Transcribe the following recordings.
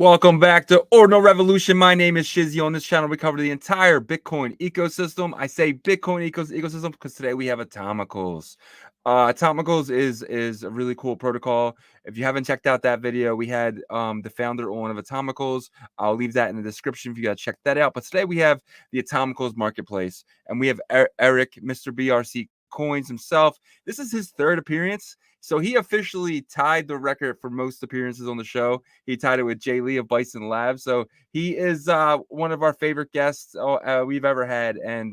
Welcome back to Ordinal Revolution. My name is Shizzy. On this channel, we cover the entire Bitcoin ecosystem. I say Bitcoin ecosystem because today we have Atomicals. Atomicals is a really cool protocol. If you haven't checked out that video, we had the founder on of Atomicals. I'll leave that in the description if you got to check that out. But today we have the Atomicals marketplace, and we have Erik, Mr. BRC Coins himself. This is his third appearance. So he officially tied the record for most appearances on the show. He tied it with Jay Lee of Bison Labs. So he is one of our favorite guests we've ever had, and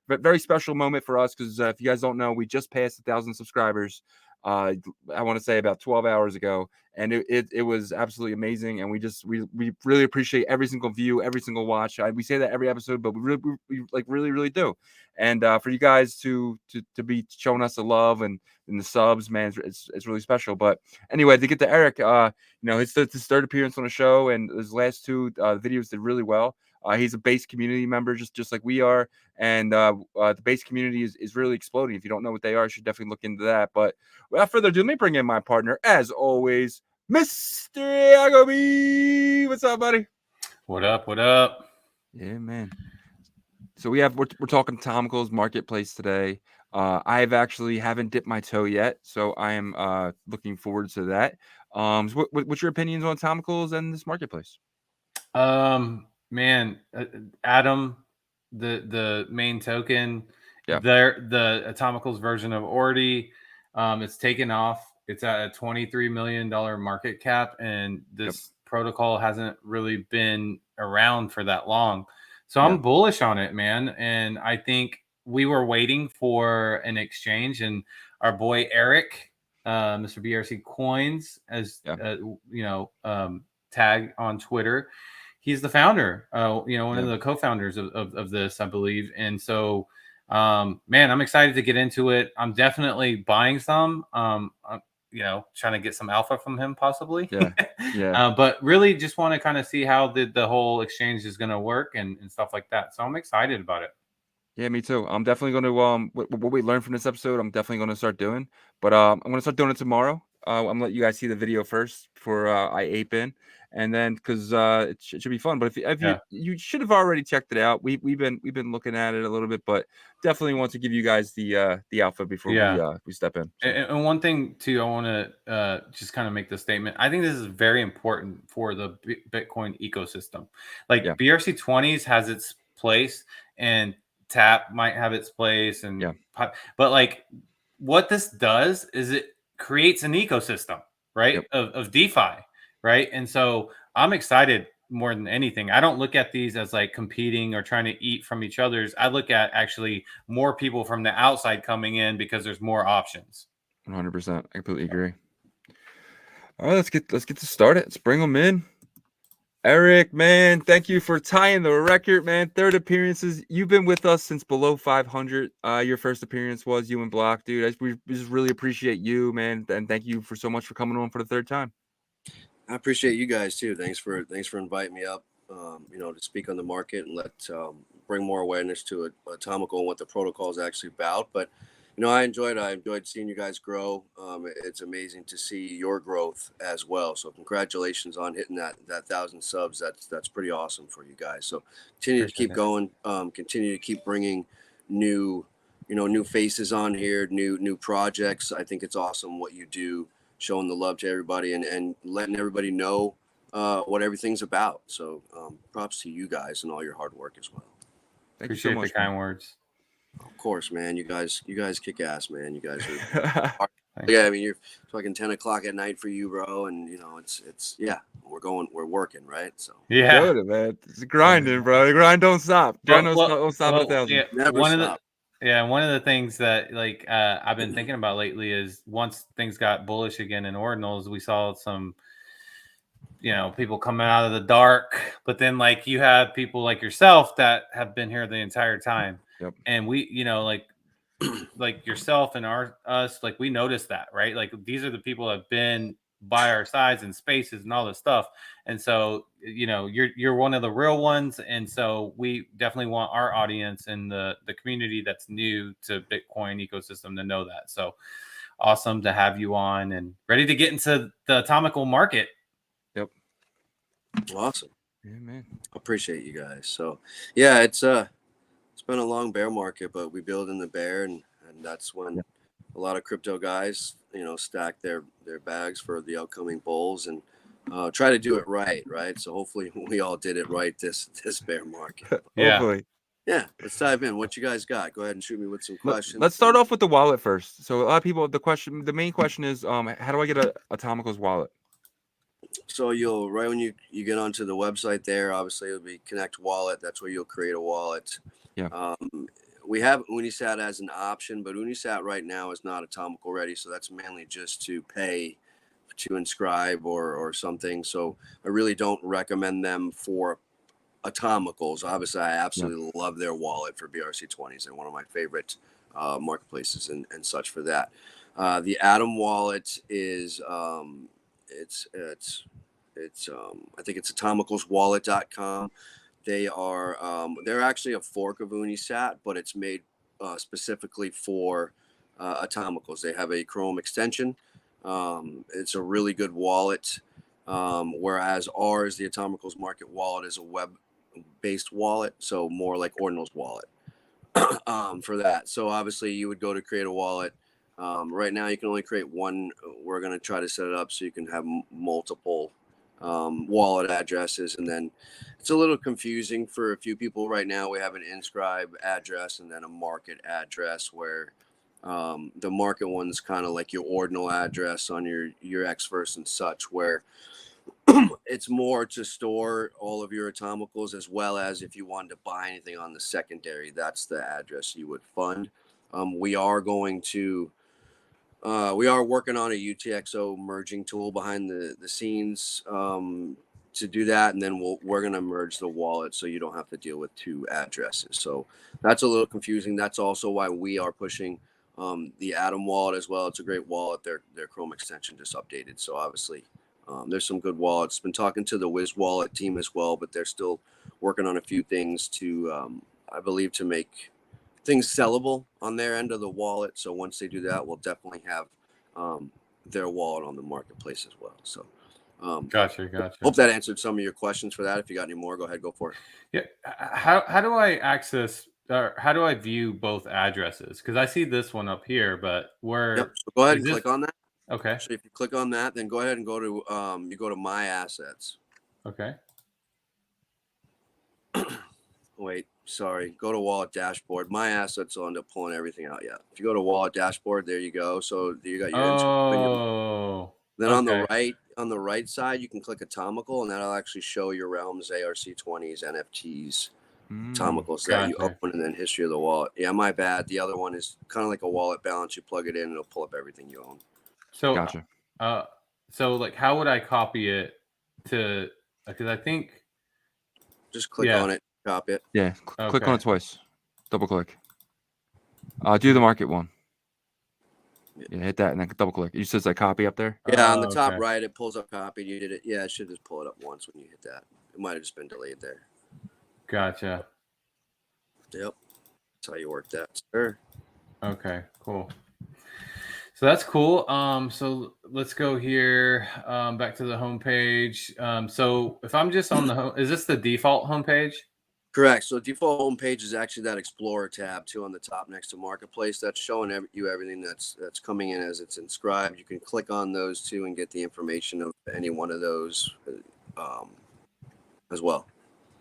very special moment for us because if you guys don't know, we just passed 1,000 subscribers. I want to say about 12 hours ago, and it was absolutely amazing. And we really appreciate every single view, every single watch. We say that every episode, but we really do. And for you guys to be showing us the love and the subs, man, it's really special. But anyway, to get to Erik, his third appearance on the show, and his last two videos did really well. He's a base community member, just like we are, and the base community is really exploding. If you don't know what they are, you should definitely look into that. But without further ado, let me bring in my partner, as always, Mr. Yagobi. What's up, buddy? What up? What up? Yeah, man. So we're talking Atomicals marketplace today. I've actually haven't dipped my toe yet, so I am looking forward to that. So what's your opinions on Atomicals and this marketplace? Man, Atom, the main token, Yeah. the Atomicals version of Ordi, it's taken off. It's at a $23 million market cap, and this protocol hasn't really been around for that long. So I'm bullish on it, man. And I think we were waiting for an exchange, and our boy Erik, Mr. BRC Coins, as tag on Twitter. He's the founder, one of the co-founders of this, I believe. And so, man, I'm excited to get into it. I'm definitely buying some, trying to get some alpha from him possibly. Yeah. But really just want to kind of see how the whole exchange is going to work and stuff like that. So I'm excited about it. Yeah, me too. I'm definitely going to what we learned from this episode, I'm definitely going to start doing. But I'm going to start doing it tomorrow. I'm going to let you guys see the video first before I ape in, and then because it should be fun. But if you should have already checked it out. We've been looking at it a little bit, but definitely want to give you guys the alpha before we step in. So. And one thing too, I want to just kind of make the statement. I think this is very important for the Bitcoin ecosystem. Like BRC 20s has its place, and Tap might have its place, and but like what this does is it creates an ecosystem, right? Of DeFi, right? And so I'm excited more than anything. I don't look at these as like competing or trying to eat from each other's. I look at actually more people from the outside coming in because there's more options. 100%. I completely agree. All right, let's get to started. Let's bring them in. Erik, man, thank you for tying the record, man. Third appearances. You've been with us since below 500. Your first appearance was you and Block, dude. We just really appreciate you, man, and thank you so much for coming on for the third time. I appreciate you guys too. Thanks for inviting me up. To speak on the market and let bring more awareness to Atomical and what the protocol is actually about. But I enjoyed seeing you guys grow. It's amazing to see your growth as well. So congratulations on hitting that 1,000 subs. That's pretty awesome for you guys. So continue to keep going. Continue to keep bringing new faces on here, new projects. I think it's awesome what you do, showing the love to everybody and letting everybody know what everything's about. So props to you guys and all your hard work as well. Thank you so much, the kind words. Of course, man. You guys kick ass, man. You guys are I mean, you're fucking 10 o'clock at night for you, bro. And it's we're working, right? So good, man. It's grinding, bro. The grind don't stop. Don't stop at 1,000. Never stop. One of the things that I've been thinking about lately is once things got bullish again in ordinals, we saw some people coming out of the dark, but then you have people like yourself that have been here the entire time. And we like yourself and us, we noticed that, right? Like these are the people that have been by our sides and spaces and all this stuff. And so, you're one of the real ones. And so we definitely want our audience and the community that's new to Bitcoin ecosystem to know that. So awesome to have you on and ready to get into the Atomical market. Awesome. Yeah, man. Appreciate you guys. So yeah, it's been a long bear market, but we build in the bear, and that's when a lot of crypto guys, stack their bags for the upcoming bulls and try to do it right. So hopefully we all did it right this bear market. Yeah. Hopefully. Yeah, let's dive in. What you guys got? Go ahead and shoot me with some questions. Let's start off with the wallet first. So a lot of people, the main question is, how do I get a Atomicals wallet? So you'll right when you get onto the website there, obviously it'll be Connect Wallet. That's where you'll create a wallet. Yeah. We have Unisat as an option, but Unisat right now is not Atomical ready. So that's mainly just to pay to Inscribe or something. So I really don't recommend them for Atomicals. Obviously, I absolutely love their wallet for BRC20s. They're one of my favorite marketplaces and such for that. The Atom wallet is it's I think it's atomicalswallet.com. They're actually a fork of Unisat, but it's made specifically for Atomicals. They have a Chrome extension. It's a really good wallet. Whereas ours, the Atomicals Market Wallet, is a web-based wallet, so more like Ordinal's wallet for that. So obviously, you would go to create a wallet. Right now, you can only create one. We're going to try to set it up so you can have multiple wallet addresses, and then it's a little confusing for a few people right now. We have an Inscribe address and then a market address, where the market one's kind of like your ordinal address on your Xverse and such, where it's more to store all of your atomicals, as well as if you wanted to buy anything on the secondary, that's the address you would fund. We are working on a UTXO merging tool behind the scenes to do that, and then we're going to merge the wallet so you don't have to deal with two addresses. So that's a little confusing. That's also why we are pushing the Atom wallet as well. It's a great wallet. Their Chrome extension just updated, so obviously there's some good wallets. Been talking to the Wiz Wallet team as well, but they're still working on a few things to I believe to make things sellable on their end of the wallet. So once they do that, we'll definitely have their wallet on the marketplace as well. So Gotcha. Hope that answered some of your questions for that. If you got any more, go ahead, go for it. Yeah. How do I access, or how do I view both addresses? Because I see this one up here, but where? Yep. So go ahead and click on that. Okay. So if you click on that, then go ahead and go to you go to My Assets. Okay. Wait, sorry. Go to Wallet Dashboard. My Assets will end up pulling everything out. Yeah. If you go to Wallet Dashboard, there you go. So you got your then okay. on the right side, you can click Atomical, and that'll actually show your realms, ARC20s, NFTs, Atomicals that you open, and then history of the wallet. Yeah, my bad. The other one is kind of like a wallet balance. You plug it in, and it'll pull up everything you own. So Gotcha. So like, how would I copy it to? Because I think just click on it, copy it. Yeah, click on it twice. Double click. Do the market one. Yeah, hit that and then double click. You says like copy up there. Yeah, on the top right, it pulls up copy. You did it. Yeah, it should just pull it up once when you hit that. It might have just been delayed there. Gotcha. Yep, that's how you work that, sir. Okay, cool. So that's cool. So let's go here back to the homepage. So if I'm just on the home, is this the default homepage? Correct. So default homepage is actually that Explorer tab too on the top next to Marketplace. That's showing you everything that's coming in as it's inscribed. You can click on those two and get the information of any one of those as well.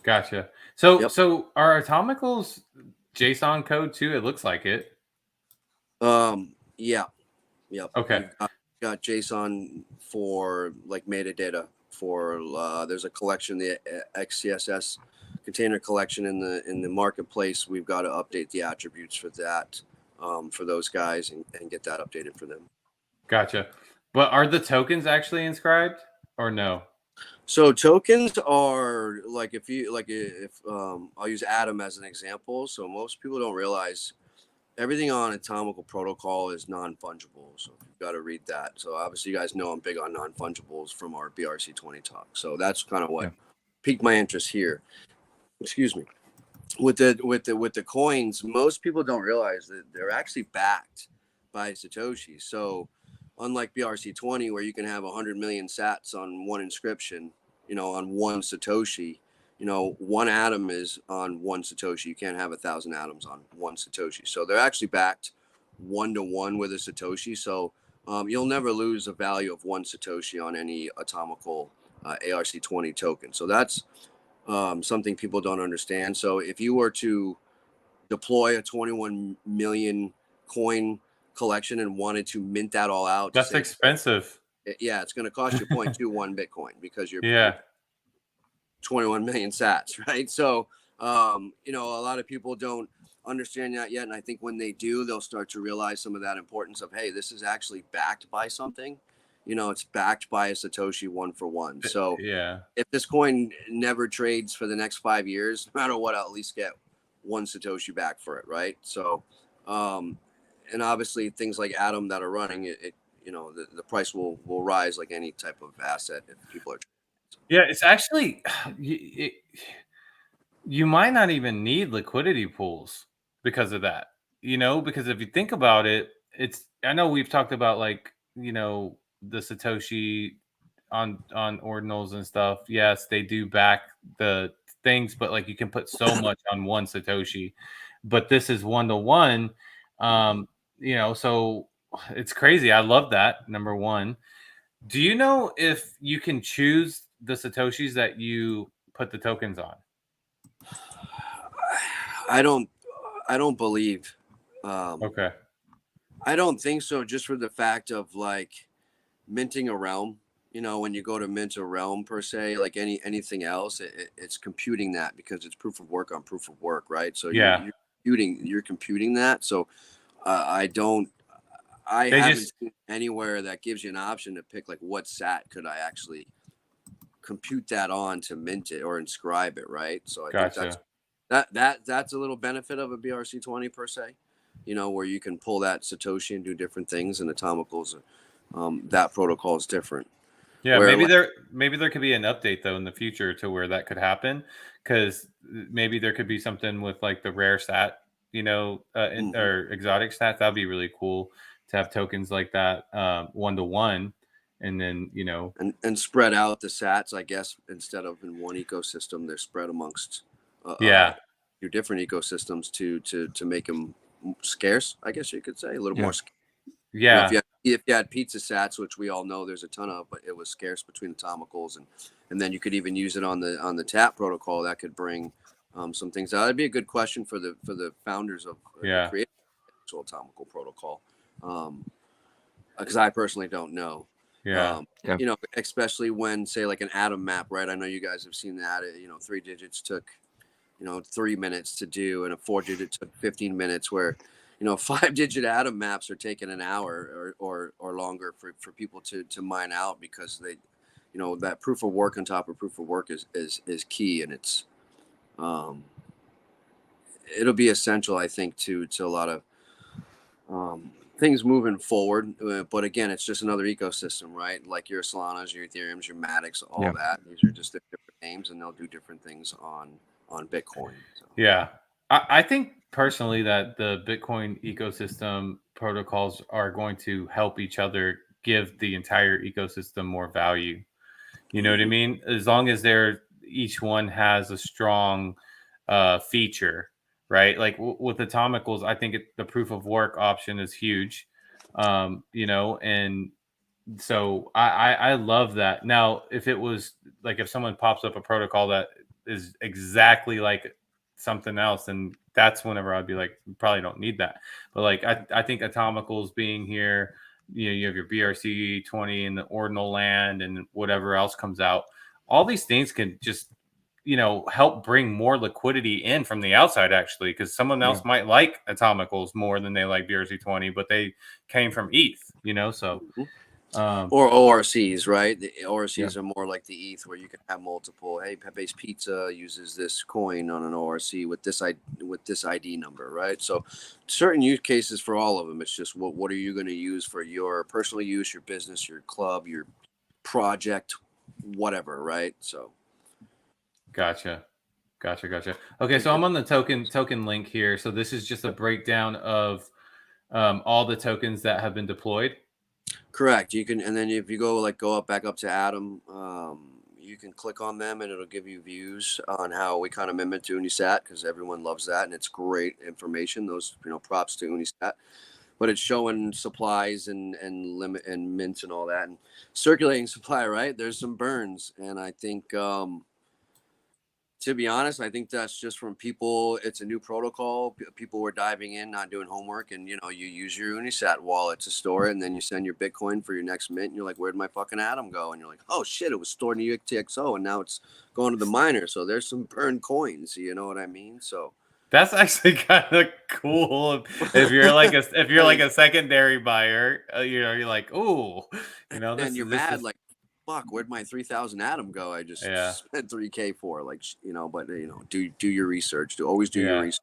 Gotcha. So are Atomicals JSON code too? It looks like it. Yeah. Yep. Okay. Got JSON for like metadata for there's a collection, the XCSS container collection in the marketplace. We've got to update the attributes for that for those guys and get that updated for them. Gotcha. But are the tokens actually inscribed or no? So tokens are like if I'll use Atom as an example. So most people don't realize everything on Atomical protocol is non-fungible. So you've got to read that. So obviously you guys know I'm big on non-fungibles from our BRC20 talk. So that's kind of what piqued my interest here. Excuse me. With the coins, most people don't realize that they're actually backed by Satoshi. So unlike BRC20, where you can have 100 million sats on one inscription, on one Satoshi. 1 atom is on 1 Satoshi. You can't have 1,000 atoms on 1 Satoshi. So they're actually backed 1-to-1 with a Satoshi. So you'll never lose the value of 1 Satoshi on any Atomical ARC20 token. So that's something people don't understand. So if you were to deploy a 21 million coin collection and wanted to mint that all out, that's expensive. Yeah, it's going to cost you 0.21 Bitcoin because you're 21 million sats, right? So, a lot of people don't understand that yet. And I think when they do, they'll start to realize some of that importance of, hey, this is actually backed by something. It's backed by a Satoshi 1-for-1. So if this coin never trades for the next 5 years, no matter what, I'll at least get 1 Satoshi back for it, right? So, and obviously things like Atom that are running, the price will rise like any type of asset if people are. Yeah, it's actually you might not even need liquidity pools because of that. Because if you think about it, I know we've talked about the Satoshi on ordinals and stuff. Yes, they do back the things, but like you can put so much on 1 Satoshi. But this is 1-to-1. So it's crazy. I love that, number one. Do you know if you can choose the Satoshis that you put the tokens on? I don't believe. Okay. I don't think so. Just for the fact of like minting a realm, when you go to mint a realm per se, like anything else, it's computing that because it's proof of work on proof of work, right? So you're computing that. So I haven't seen anywhere that gives you an option to pick like what sat could I actually compute that on to mint it or inscribe it, right? So I think that's a little benefit of a BRC20 per se, where you can pull that Satoshi and do different things, and Atomicals, that protocol is different. Yeah, maybe there could be an update though in the future to where that could happen, because maybe there could be something with like the rare sat, or exotic stats. That'd be really cool to have tokens like that, 1-to-1, and then and spread out the sats, I guess, instead of in one ecosystem, they're spread amongst your different ecosystems to make them scarce, I guess you could say, a little more scarce. If you had pizza sats, which we all know there's a ton of, but it was scarce between Atomicals, and then you could even use it on the tap protocol. That could bring some things out. That'd be a good question for the founders of creating the actual Atomical protocol, because I personally don't know. Especially when, say, like an atom map, right? I know you guys have seen that. 3 digits took 3 minutes to do, and a 4-digit took 15 minutes, where 5-digit atom maps are taking an hour or longer for people to mine out, because they that proof of work on top of proof of work is key, and it's it'll be essential, I think, to a lot of things moving forward. But again, it's just another ecosystem, right? Like your Solanas, your Ethereums, your Matics, all that. These are just different names, and they'll do different things on Bitcoin. So. Yeah. I think personally that the Bitcoin ecosystem protocols are going to help each other give the entire ecosystem more value. You know what I mean? As long as each one has a strong feature, right? Like with Atomicals, I think the proof of work option is huge. And so I love that. Now, if it was like, if someone pops up a protocol that is exactly like something else, and that's whenever I'd be like, probably don't need that. But like I think Atomicals being here, you have your BRC20 and the Ordinal land and whatever else comes out, all these things can just help bring more liquidity in from the outside, actually, because someone else might like Atomicals more than they like BRC20, but they came from ETH, so or ORCs, right? The ORCs are more like the ETH, where you can have multiple. Hey, Pepe's Pizza uses this coin on an ORC with this ID number, right? So certain use cases for all of them. It's just what are you going to use for your personal use, your business, your club, your project, whatever, right? So Gotcha. Okay, so I'm on the token link here. So this is just a breakdown of all the tokens that have been deployed. Correct. You can, and then if you go back up to Atom, you can click on them and it'll give you views on how we kind of mimic Unisat, because everyone loves that and it's great information. Those, props to Unisat. But it's showing supplies and limit and mints and all that, and circulating supply, right? There's some burns, and I think, to be honest, I think that's just from people. It's a new protocol. People were diving in, not doing homework, and you use your Unisat wallet to store it, and then you send your Bitcoin for your next mint. And you're like, where'd my fucking atom go? And you're like, oh shit, it was stored in the UTXO, and now it's going to the miner. So there's some burned coins. You know what I mean? So. That's actually kind of cool. If you're like a secondary buyer, you're like, ooh, and you're mad, like, fuck, where'd my 3,000 atom go? I just spent 3K for, like, but do your research. Always do your research.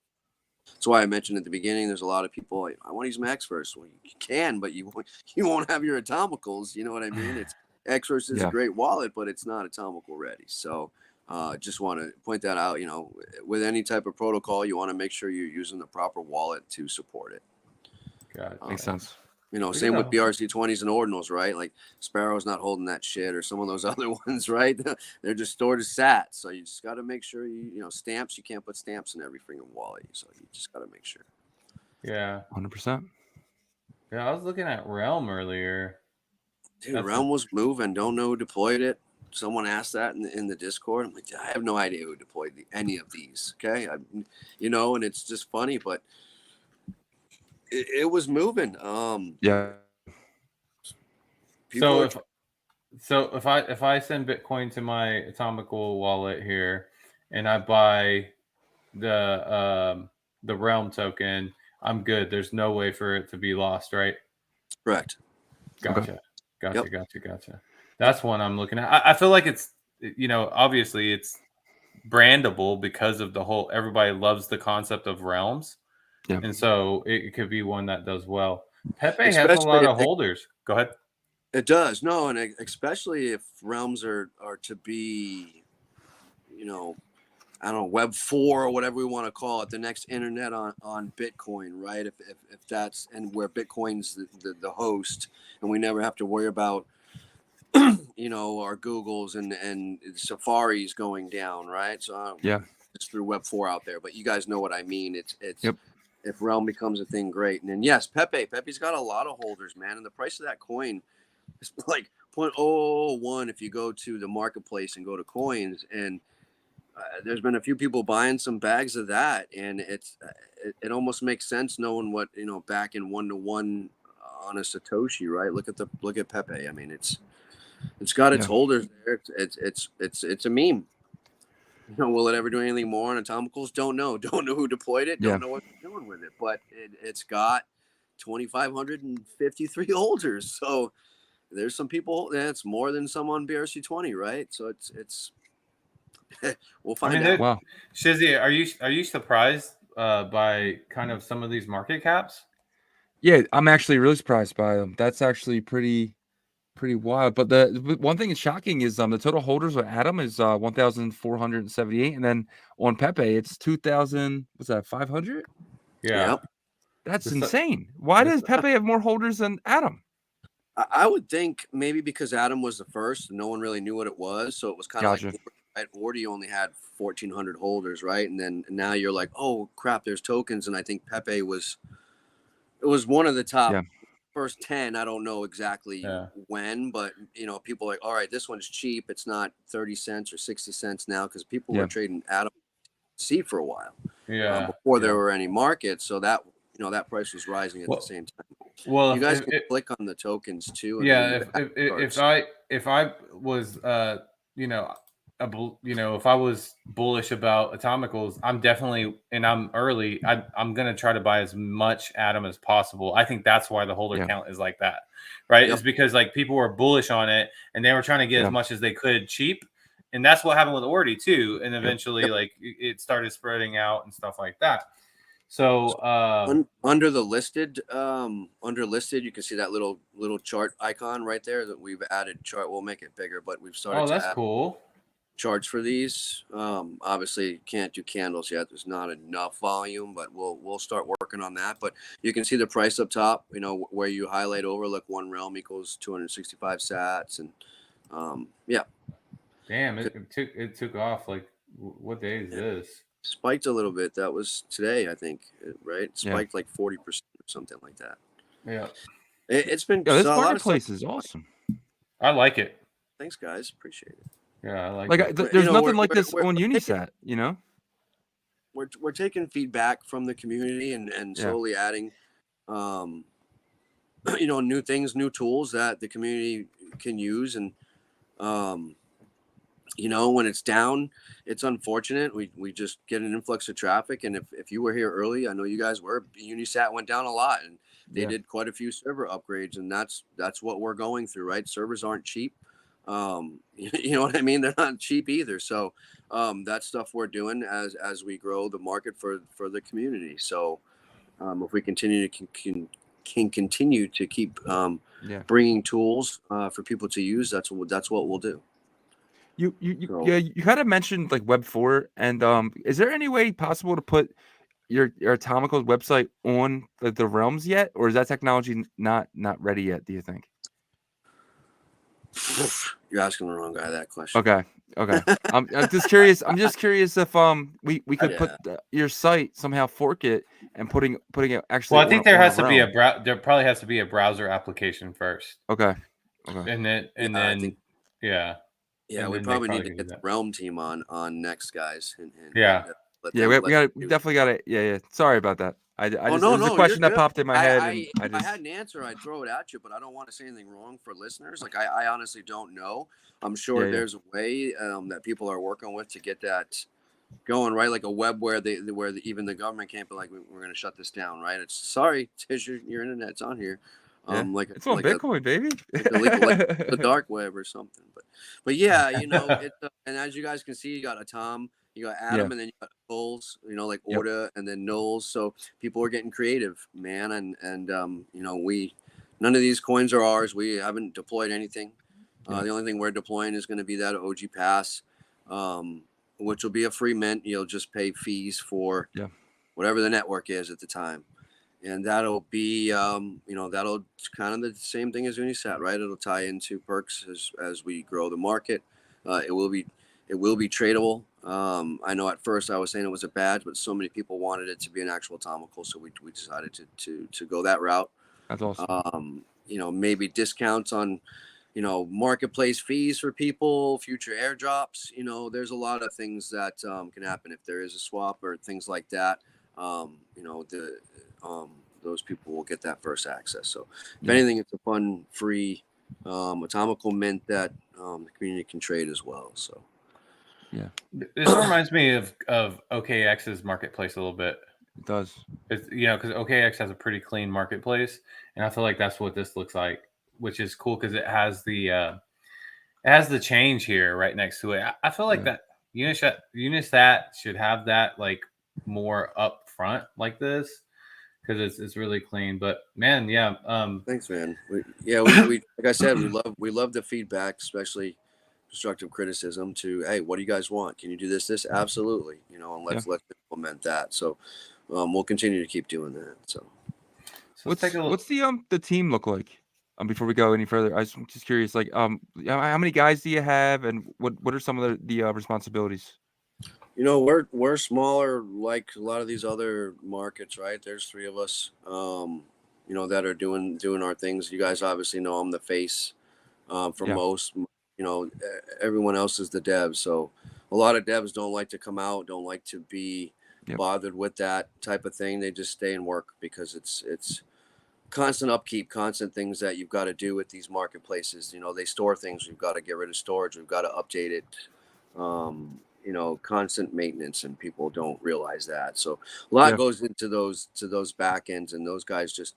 That's why I mentioned at the beginning. There's a lot of people like, I want to use my X first. Well, you can, but you won't have your atomicals. You know what I mean? It's X-Verse is a great wallet, but it's not atomical ready. So. Just want to point that out. With any type of protocol, you want to make sure you're using the proper wallet to support it. Got it. Makes sense. Same with BRC20s and ordinals, right? Like Sparrow's not holding that shit, or some of those other ones, right? They're just stored as sats. So you just got to make sure stamps. You can't put stamps in every freaking wallet. So you just got to make sure. Yeah, 100%. Yeah, I was looking at Realm earlier. Dude, Realm was moving. Don't know who deployed it. Someone asked that in the Discord. I'm like, I have no idea who deployed any of these. Okay, and it's just funny, but it was moving. Yeah. So if I send Bitcoin to my Atomical wallet here, and I buy the Realm token, I'm good. There's no way for it to be lost, right? Correct. Gotcha. Gotcha. That's one I'm looking at. I feel like it's, obviously it's brandable because of the whole, everybody loves the concept of realms. Yeah. And so it could be one that does well. Pepe has a lot of holders. Go ahead. It does. No, and especially if realms are to be, I don't know, Web 4 or whatever we want to call it, the next internet on Bitcoin, right? If that's, and where Bitcoin's the host, and we never have to worry about our Googles and Safari's going down, right? So it's through Web 4 out there, but you guys know what I mean. It's if Realm becomes a thing, great. And then yes, Pepe's got a lot of holders, man, and the price of that coin is like 0.001 if you go to the marketplace and go to coins, and there's been a few people buying some bags of that, and it almost makes sense knowing what back in 1-to-1 on a Satoshi, right? Look at Pepe. I mean, it's got its holders there. It's a meme. Will it ever do anything more on Atomicals? Don't know who deployed it. Don't know what they're doing with it. But it's got 2,553 holders. So there's some people. That's more than some on BRC20, right? So it's. We'll find out. Wow, Shizzy, are you surprised by kind of some of these market caps? Yeah, I'm actually really surprised by them. That's actually pretty wild. But the one thing that's shocking is the total holders of Atom is 1,478, and then on Pepe it's 2,000. What's that? 500? Yeah, that's insane. Why does Pepe have more holders than Atom? I would think maybe because Atom was the first, no one really knew what it was, so it was kind of like at Ordi only had 1,400 holders, right? And then now you're like, oh crap, there's tokens, and I think Pepe was one of the top. First 10, I don't know exactly when, but people are like, all right, this one's cheap. It's not 30 cents or 60 cents now, because people were trading Atom C for a while. Before there were any markets, so that that price was rising at the same time. Well, you guys can click on the tokens too. If I was if I was bullish about Atomicals, I'm definitely, and I'm early, I'm going to try to buy as much Atom as possible. I think that's why the holder count is like that, right? It's because like people were bullish on it and they were trying to get as much as they could cheap. And that's what happened with Ordi too. And eventually like it started spreading out and stuff like that. So under listed, you can see that little chart icon right there that we've added chart. We'll make it bigger, but we've started. Oh, that's cool. Charts for these. Obviously can't do candles yet. There's not enough volume, but we'll start working on that. But you can see the price up top, where you highlight over, look, 1 realm equals 265 sats. And Damn, it took off. Like, what day is this? Spiked a little bit. That was today, I think, right? Spiked like 40% or something like that. Yeah, It's been Yeah, this a lot of marketplace stuff. is awesome. I like it. Thanks, guys. Appreciate it. Yeah, I like Like, it. there's You know, nothing like we're- this we're- on we're taking- Unisat, you know? We're taking feedback from the community and Yeah. slowly adding, you know, new things, new tools that the community can use. And, you know, when it's down, it's unfortunate. We just get an influx of traffic. And if you were here early, I know you guys were, Unisat went down a lot and they Yeah. did quite a few server upgrades. And that's what we're going through, right? Servers aren't cheap. You know what I mean? They're not cheap either. So that's stuff we're doing as we grow the market for the community. So if we continue to can continue to keep Yeah. bringing tools for people to use, that's what we'll do. So- Yeah, you kind of mentioned like Web 4, and is there any way possible to put your Atomical website on the realms yet, or is that technology not ready yet, do you think? You're asking the wrong guy that question. Okay. I'm just curious. I'm just curious if we could Yeah. put your site somehow, fork it, and putting it actually. Well, I think there on has to be realm. there probably has to be a browser application first, Okay. and then I think- yeah. Yeah, And we then they probably need probably to can get do the that. Realm team on next, guys. And Yeah. let Yeah, them- we let them do it. definitely got it. Yeah. Sorry about that. I just, Oh, it was a question you're that good. popped in my head, and If I had an answer, I'd throw it at you, but I don't want to say anything wrong for listeners. Like I honestly don't know. I'm sure Yeah. there's a way that people are working with to get that going, right? Like a web where even the government can't be like, we're going to shut this down, right? It's sorry, Tish, your internet's on here. Yeah. Like It's on Bitcoin, baby. the dark web or something. But yeah, you know, and as you guys can see, you got Atom, you got Adam, and then you got Knowles, you know, like Yep. Orda, and then Knowles. So people are getting creative, man, and you know, none of these coins are ours. We haven't deployed anything. Yeah. The only thing we're deploying is going to be that OG Pass, which will be a free mint. You'll just pay fees for whatever the network is at the time. And that'll be, you know, that'll kind of the same thing as Unisat, right? It'll tie into perks as we grow the market. It will be tradable. I know at first I was saying it was a badge, but so many people wanted it to be an actual atomical, so we decided to go that route. That's awesome. You know, maybe discounts on, you know, marketplace fees for people, future airdrops. You know, there's a lot of things that can happen if there is a swap or things like that. You know, those people will get that first access. So if anything, it's a fun, free atomical mint that the community can trade as well. So This reminds me of OKX's marketplace a little bit. It does. It's, you know, because OKX has a pretty clean marketplace, and I feel like that's what this looks like, which is cool because it has the change here right next to it. I feel like that Unisat should have that like more up front like this, because it's really clean. But man, thanks, man. We like I said, we love the feedback, especially constructive criticism. To hey, what do you guys want? Can you do this? Absolutely. You know, and let's implement that. So we'll continue to keep doing that. So what's the team look like? Before we go any further, I'm just curious. Like, how many guys do you have, and what are some of the responsibilities? You know, we're smaller, like a lot of these other markets, right? There's 3 of us, you know, that are doing our things. You guys obviously know I'm the face for most. You know, everyone else is the devs. So a lot of devs don't like to come out, don't like to be bothered with that type of thing. They just stay and work because it's constant upkeep, constant things that you've got to do with these marketplaces. You know, they store things. We've got to get rid of storage. We've got to update it. You know, constant maintenance, and people don't realize that. So a lot goes into those back ends, and those guys just,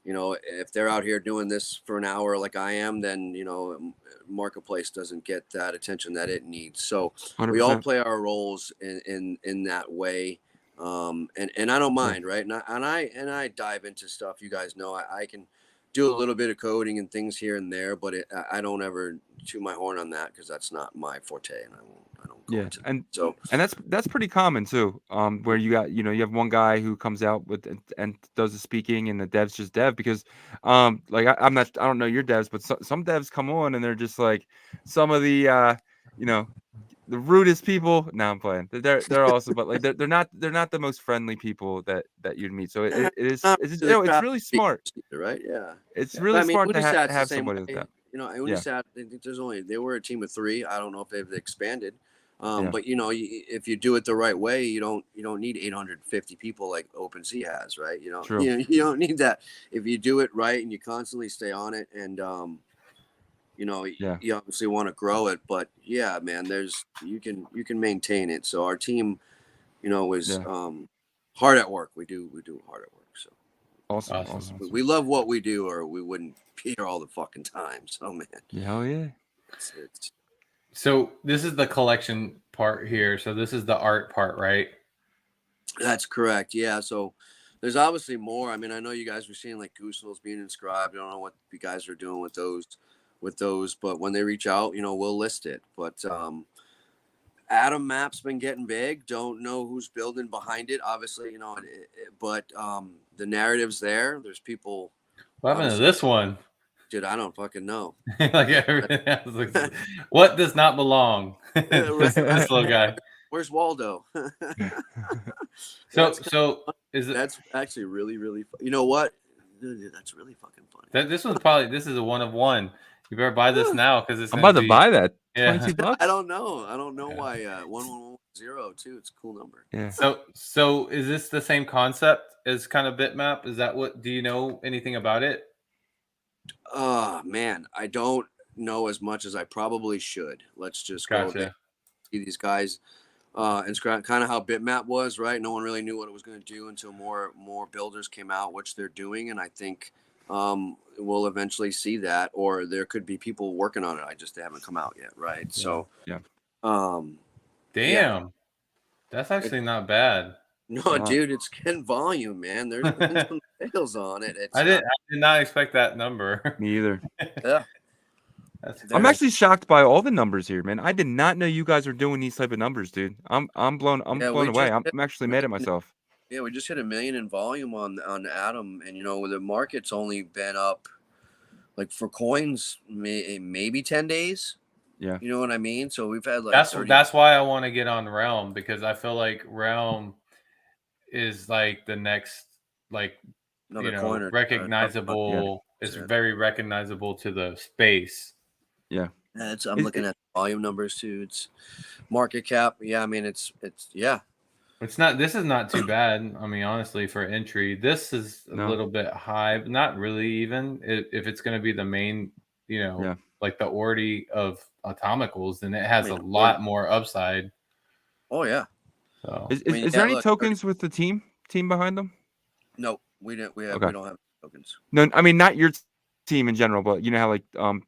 you know, if they're out here doing this for an hour like I am, then, you know, marketplace doesn't get that attention that it needs. So 100%. we all play our roles in that way. And I don't mind, right? And I dive into stuff. You guys know I can do a little bit of coding and things here and there, but I don't ever toot my horn on that because that's not my forte, and I don't go into that. And that's pretty common too. Where you got, you know, you have one guy who comes out with and does the speaking, and the devs just dev because like I don't know your devs, but some devs come on and they're just like some of the you know, the rudest people. No, I'm playing. They're awesome, but like they're not the most friendly people that you'd meet. So it is it's To the it's crowd, really smart. right? Yeah. It's Yeah. But really I mean, smart to Unisat's the have same somebody like way. that. You know, Yeah, Unisat, I think they were a team of 3. I don't know if they've expanded. yeah, But you know, if you do it the right way, you don't need 850 people like OpenSea has, right? true. You don't need that. If you do it right and you constantly stay on it, and Yeah, you obviously want to grow it, but yeah, man, you can maintain it. So our team, was yeah. hard at work. We do hard at work. So Awesome, Awesome. awesome. we love what we do, or we wouldn't be here all the fucking time. So man, Yeah, hell yeah. it's So this is the collection part here. So this is the art part, right? that's correct. Yeah. So there's obviously more. I mean, I know you guys were seeing like Goosenals being inscribed. I don't know what you guys are doing with those, but when they reach out, we'll list it. But Atom Map's been getting big. Don't know who's building behind it. Obviously, but the narrative's there. There's people. What happened to Obviously, this one? dude, I don't fucking know. Like everything else looks. What does not belong? This little guy. Where's Waldo? So That's so is it that's actually really really. You know what? Dude, that's really fucking funny. that this is a one of one. You better buy this now because it's I'm gonna about to be buy that. yeah. $22. I don't know. I don't know Yeah. why 1110 too. It's a cool number. Yeah. So is this the same concept as kind of bitmap? Is that what do you know anything about it? Oh man, I don't know as much as I probably should. Let's just go there. Gotcha. See these guys and kind of how bitmap was, right? No one really knew what it was going to do until more builders came out, which they're doing, and I think we'll eventually see that, or there could be people working on it. They haven't come out yet, right? So Yeah. um yeah. Damn. That's actually not bad. No, dude, it's getting volume, man. There's been some sales on it. It's I did not expect that number. Me either. yeah. That's I'm cool. actually shocked by all the numbers here, man. I did not know you guys were doing these type of numbers, dude. I'm blown Yeah, blown we away. just I'm actually mad at myself. Yeah, we just hit 1 million in volume on Atom, and the market's only been up like for coins maybe 10 days. Yeah. You know what I mean? So we've had like 30. That's why I want to get on Realm because I feel like Realm is like the next like Another coin or recognizable. It's very recognizable to the space. Yeah. I'm looking at volume numbers too. It's market cap. Yeah, I mean it's yeah. It's not. This is not too bad. I mean, honestly, for entry, this is a No. little bit high, but not really. Even if it's going to be the main, Yeah. like the Ordi of Atomicals, then it has I mean, a lot more upside. Oh yeah. So Is there any tokens with the team behind them? No, we didn't. We Okay. don't have tokens. No, I mean not your team in general, but you know how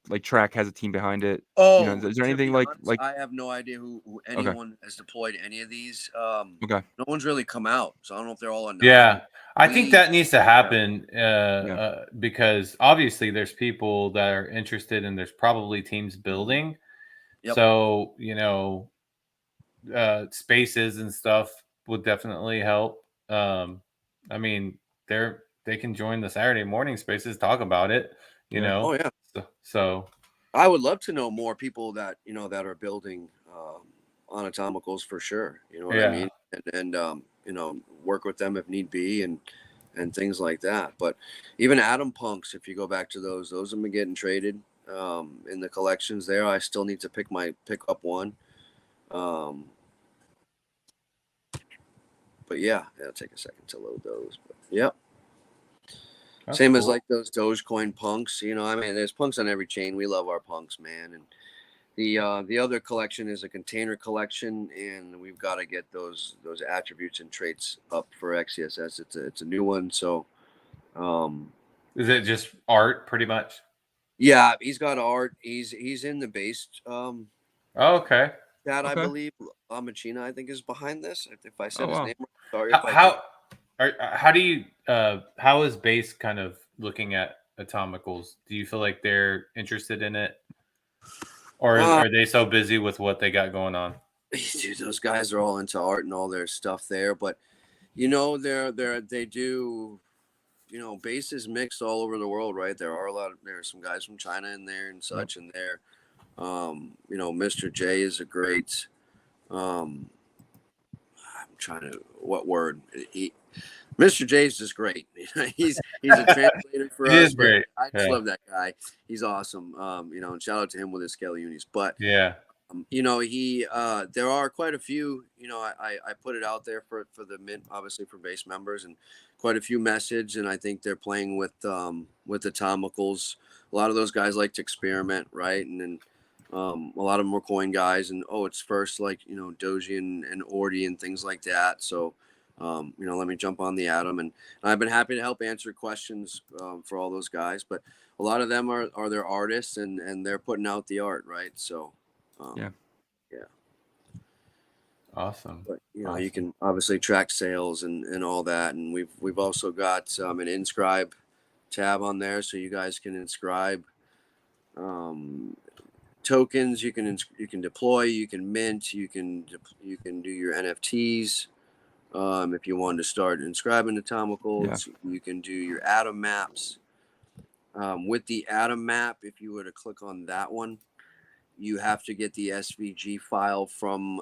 like Track has a team behind it. Oh, is there to anything be like honest, like I have no idea who anyone has deployed any of these. okay. No one's really come out, so I don't know if they're all anonymous. yeah, I think that needs to happen Yeah. because obviously there's people that are interested, and there's probably teams building. Yep. So spaces and stuff would definitely help. I mean, they can join the Saturday morning spaces, talk about it, Oh yeah. So I would love to know more people that that are building on Atomicals for sure. You know what I mean? And work with them if need be and things like that. But even Atom Punks, if you go back to those have been getting traded in the collections there. I still need to pick up one. But yeah, it'll take a second to load those. But yep. that's Same as cool. like those Dogecoin punks, I mean, there's punks on every chain. We love our punks, man. And the other collection is a container collection, and we've got to get those attributes and traits up for XCSS. It's a new one, so Is it just art pretty much? yeah, he's got art. He's in the base. Oh, okay. That I Okay. believe Amachina, I think, is behind this. If I said Oh, his wow. name, sorry. If I How do you how is base kind of looking at Atomicals? Do you feel like they're interested in it, or are they so busy with what they got going on? Dude, those guys are all into art and all their stuff there, but they do, base is mixed all over the world, right? There are some guys from China in there and such, and You know, Mr. J is a great. I'm trying to what word Mr. J is just great. he's a translator for He us, is but great. I just Yeah. love that guy. He's awesome. You know, and shout out to him with his scale unis. But Yeah. you know, there are quite a few, you know, I put it out there for the mint, obviously for base members, and quite a few message. And I think they're playing with atomicals. A lot of those guys like to experiment, right? And then a lot of them were coin guys, and it's first, like, you know, Doji and Ordi and things like that. So, you know, let me jump on the Atom, and I've been happy to help answer questions for all those guys. But a lot of them are their artists, and they're putting out the art, right? So. Yeah. Awesome. But you know, Awesome. you can obviously track sales and all that, and we've also got an Inscribe tab on there, so you guys can inscribe tokens. You can deploy, you can mint, you can do your NFTs. If you wanted to start inscribing atomicals, you can do your atom maps. With the atom map, if you were to click on that one, you have to get the SVG file from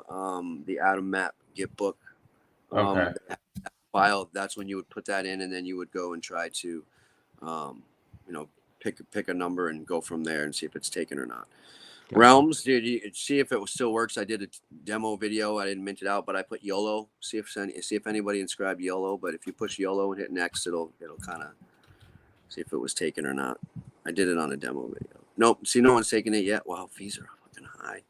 the Atom Map Gitbook Okay. file. That's when you would put that in, and then you would go and try to, you know, pick a number and go from there and see if it's taken or not. Gotcha. Realms, dude, you see if it still works. I did a demo video. I didn't mint it out, but I put YOLO. See if anybody inscribed YOLO. But if you push YOLO and hit next, it'll kind of see if it was taken or not. I did it on a demo video. Nope. See, no one's taken it yet. Wow, fees are fucking high.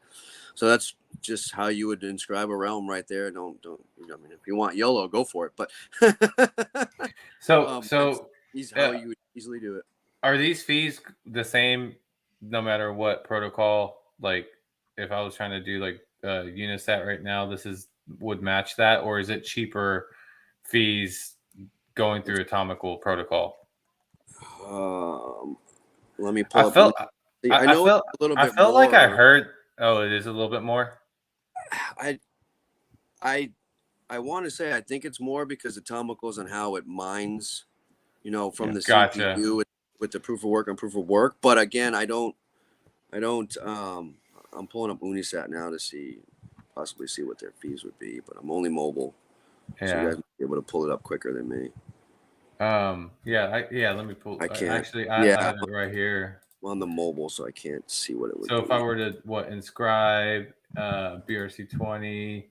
So that's just how you would inscribe a realm right there. Don't. I mean, if you want YOLO, go for it. But So that's how you would easily do it. are these fees the same no matter what protocol? Like, if I was trying to do like Unisat right now, would match that, or is it cheaper fees going through Atomical protocol? Let me pull I up. felt I know felt it's a little I bit felt more. like I heard. Oh, it is a little bit more. I want to say I think it's more because Atomicals and how it mines, you know, from the Gotcha. CPU with the proof of work and proof of work. But again, I don't. I'm pulling up Unisat now to possibly see what their fees would be. But I'm only mobile, so you guys might be able to pull it up quicker than me. Let me pull. I can't. Actually, I have it right here. I'm on the mobile, so I can't see what it would So be. if I were to inscribe BRC20,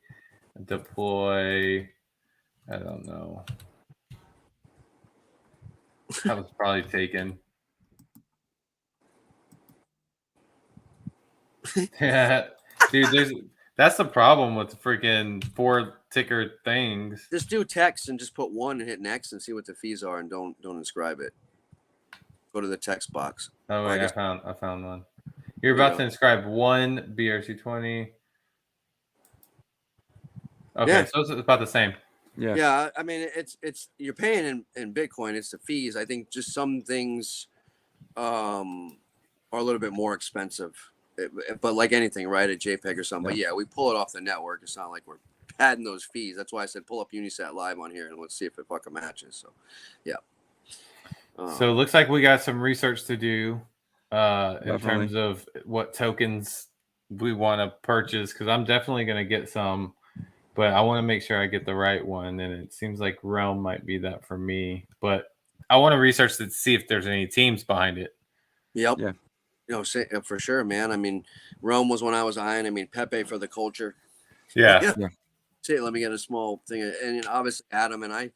deploy, I don't know. That was probably taken. Yeah, dude, that's the problem with the freaking 4 ticker things. Just do text and just put 1 and hit next and see what the fees are, and don't inscribe it. Go to the text box. Oh wait, I found one. You're about to inscribe 1 BRC20. Okay, so it's about the same. Yeah. I mean, it's you're paying in Bitcoin. It's the fees. I think just some things are a little bit more expensive. But like anything, right? A JPEG or something. But yeah, we pull it off the network. It's not like we're padding those fees. That's why I said pull up Unisat live on here and let's see if it fucking matches. So, yeah. So it looks like we got some research to do in terms of what tokens we want to purchase, because I'm definitely going to get some, but I want to make sure I get the right one. And it seems like Realm might be that for me, but I want to research to see if there's any teams behind it. Yep. Yeah. You know, for sure, man. I mean, Rome was when I was eyeing. I mean, Pepe for the culture. Yeah. See, let me get a small thing. And obviously, Atom and I,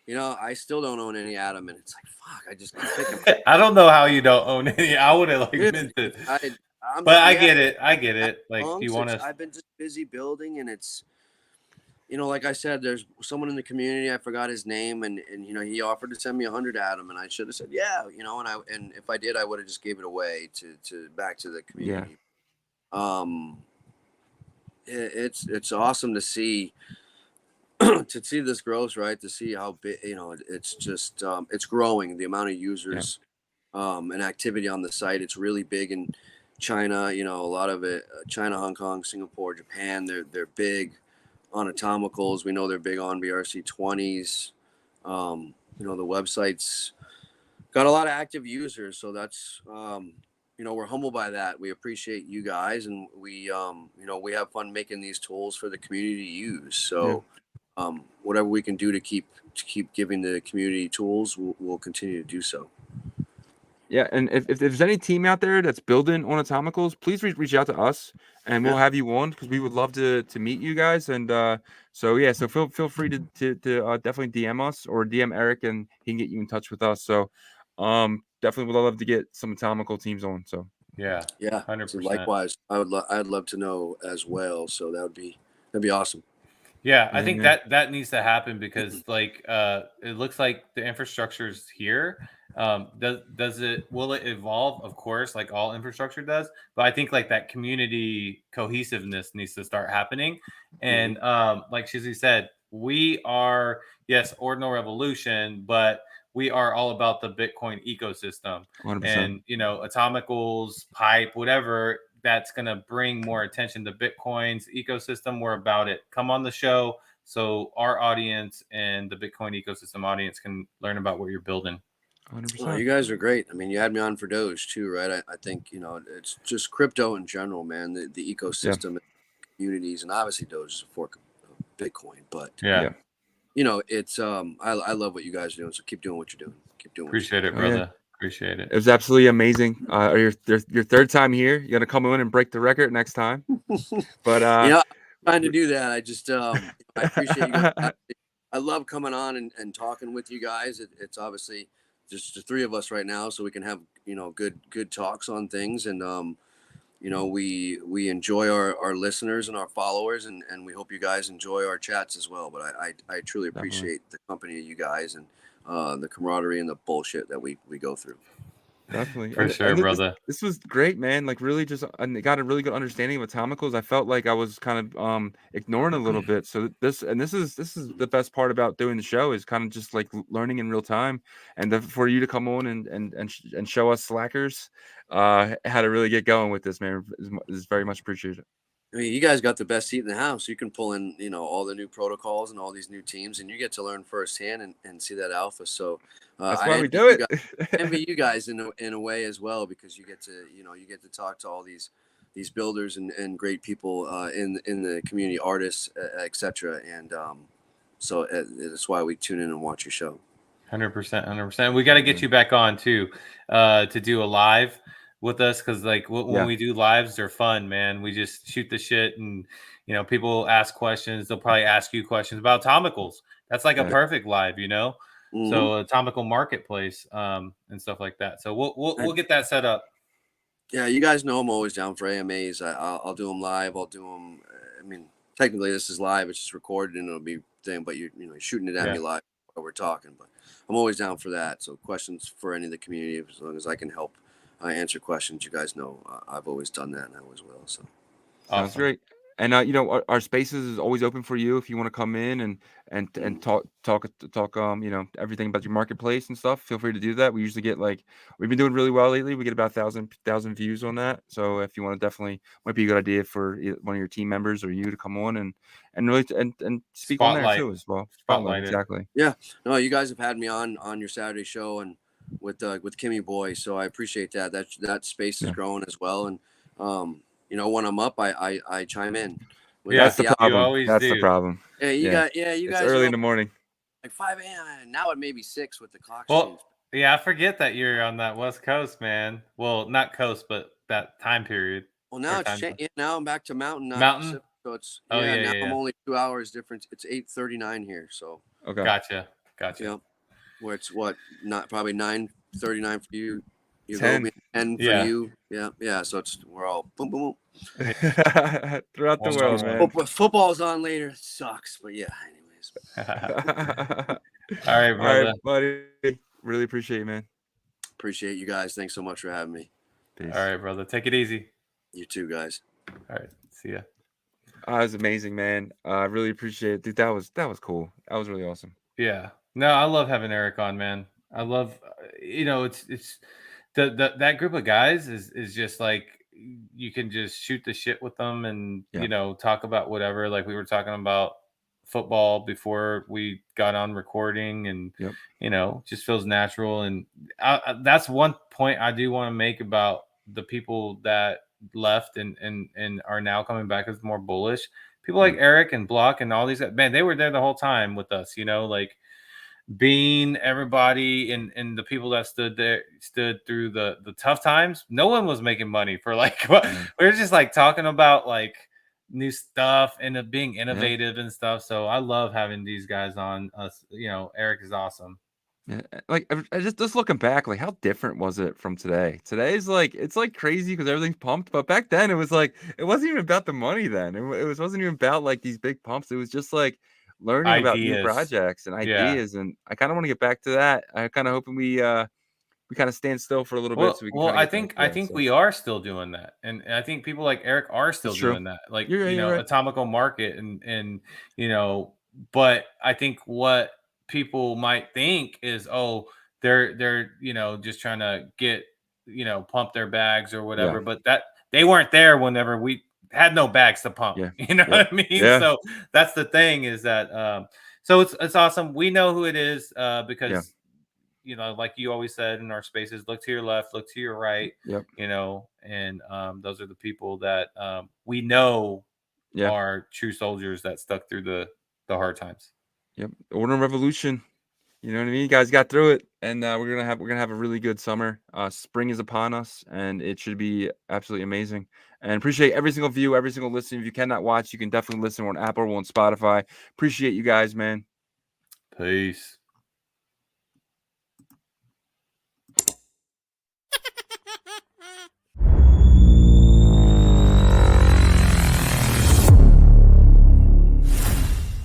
you know, I still don't own any Atom. And it's like, fuck, I just keep picking. I don't know how you don't own any. I would have meant it. I get it. I get it. Like, do you want to? I've been just busy building, and it's, you know, like I said, there's someone in the community, I forgot his name, and you know, he offered to send me 100 Atom, and I should have said yeah, you know, and if I did, I would have just gave it away to back to the community. It's awesome to see this growth, right? To see how big, you know, it's just it's growing, the amount of users and activity on the site. It's really big in China, you know, a lot of it, China, Hong Kong, Singapore, Japan, they're big on atomicals. We know they're big on BRC20s. You know, the website's got a lot of active users, so that's we're humbled by that. We appreciate you guys, and we we have fun making these tools for the community to use. So whatever we can do to keep giving the community tools, we'll continue to do so. Yeah, and if there's any team out there that's building on Atomicals, please reach out to us, and we'll have you on because we would love to meet you guys. And so feel free to definitely DM us or DM Eric, and he can get you in touch with us. So definitely would love to get some Atomical teams on. So yeah, 100%. So likewise, I'd love to know as well. So that'd be awesome. Yeah, I think that needs to happen because like it looks like the infrastructure's here. Will it evolve? Of course, like all infrastructure does. But I think like that community cohesiveness needs to start happening. And like Shizzy said, we are, yes, Ordinal Revolution, but we are all about the Bitcoin ecosystem. 100%. And Atomicals, Pipe, whatever, that's going to bring more attention to Bitcoin's ecosystem. We're about it. Come on the show so our audience and the Bitcoin ecosystem audience can learn about what you're building. 100%. You guys are great. I mean, you had me on for Doge too, right? I think it's just crypto in general, man. The ecosystem, communities, and obviously Doge is a fork of Bitcoin. But it's I love what you guys are doing. So keep doing what you're doing. Keep doing. Appreciate it, brother. Appreciate it. It was absolutely amazing. Your third time here. You're gonna come in and break the record next time. But I'm trying to do that. I just I appreciate you guys. I love coming on and talking with you guys. It's obviously just the three of us right now, so we can have good talks on things, and we enjoy our listeners and our followers, and we hope you guys enjoy our chats as well. But I truly appreciate the company of you guys and the camaraderie and the bullshit that we go through. Definitely. For sure, brother. This was great, man. Like really just got a really good understanding of Atomicals. I felt like I was kind of ignoring a little bit. So this is the best part about doing the show is kind of just like learning in real time. And for you to come on and show us slackers how to really get going with this, man, is very much appreciated. I mean, you guys got the best seat in the house. You can pull in, all the new protocols and all these new teams, and you get to learn firsthand and see that alpha. So that's why we do it. Envy you guys in a way as well, because you get to talk to all these builders and great people in the community, artists, etc. And so that's why we tune in and watch your show. 100%. We got to get you back on too to do a live with us, because like when we do lives, they're fun, man. We just shoot the shit, and people ask questions. They'll probably ask you questions about Atomicals. That's like a perfect live, So Atomical Marketplace and stuff like that. So we'll get that set up. Yeah, you guys know I'm always down for AMAs. I'll do them live. I'll do them. I mean, technically this is live. It's just recorded and it'll be thing, but you're shooting it at me live while we're talking. But I'm always down for that. So questions for any of the community, as long as I can help answer questions. You guys know I've always done that, and I always will. So sounds great. And our spaces is always open for you if you want to come in and talk everything about your marketplace and stuff. Feel free to do that. We usually get we've been doing really well lately. We get about 1,000 views on that. So if you want to, definitely might be a good idea for one of your team members or you to come on and really and speak on there too as well. Spotlight, exactly. Yeah, no, you guys have had me on your Saturday show and with Kimmy Boy, so I appreciate that. That space is growing as well, and when I'm up, I chime in. That's the problem. That's the problem. Yeah, you guys. It's early in the morning. Like 5 a.m. Now it may be 6 with the clock. Well, I forget that you're on that West Coast, man. Well, not coast, but that time period. Well, now it's changed. Now I'm back to mountain. Mountain. So it's I'm only 2 hours difference. It's 8:39 here. So okay. Gotcha. Yeah. Where it's probably 9:39 for you. 10 for you. Yeah. So we're all boom, boom, boom. Throughout the world, man. Football's on later. It sucks, but yeah. Anyways. All right, brother. All right, buddy. Really appreciate you, man. Appreciate you guys. Thanks so much for having me. Peace. All right, brother. Take it easy. You too, guys. All right. See ya. That was amazing, man. I really appreciate it, dude. That was cool. That was really awesome. Yeah. No, I love having Erik on, man. I love, it's that group of guys is just like, you can just shoot the shit with them and talk about whatever. Like we were talking about football before we got on recording, and just feels natural. And that's one point I do want to make about the people that left and are now coming back as more bullish. People like Erik and Block and all these, man, they were there the whole time with us, you know, like Bean, everybody, and the people that stood through the tough times. No one was making money for like we were just like talking about like new stuff and being innovative and stuff. So I love having these guys on us. You know, Erik is awesome. Yeah, like I just looking back, like how different was it from today? Today's like it's like crazy because everything's pumped, but back then it was like it wasn't even about the money. Then wasn't even about like these big pumps. It was just like learning about new Ideas. projects and Yeah. ideas, and I kind of want to get back to that. I kind of hoping we kind of stand still for a little bit so we can. Well, kinda get I back to think that, we are still doing that, and I think people like Erik are still That's true. doing that. Like You're right, you you're know, right. Atomical Market, and you know, but I think what people might think is, oh, they're you know just trying to get you know pump their bags or whatever, Yeah. but that they weren't there whenever we had no bags to pump. Yeah. You know Yep. what I mean? Yeah. So that's the thing is that so it's awesome. We know who it is because you know, like you always said in our spaces, look to your left, look to your right, Yep. you know, and those are the people that we know Yeah. are true soldiers that stuck through the hard times. Yep. Ordinal Revolution. You know what I mean? You guys got through it, and we're gonna have a really good summer. Spring is upon us, and it should be absolutely amazing. And appreciate every single view, every single listen. If you cannot watch, you can definitely listen on Apple or on Spotify. Appreciate you guys, man. Peace.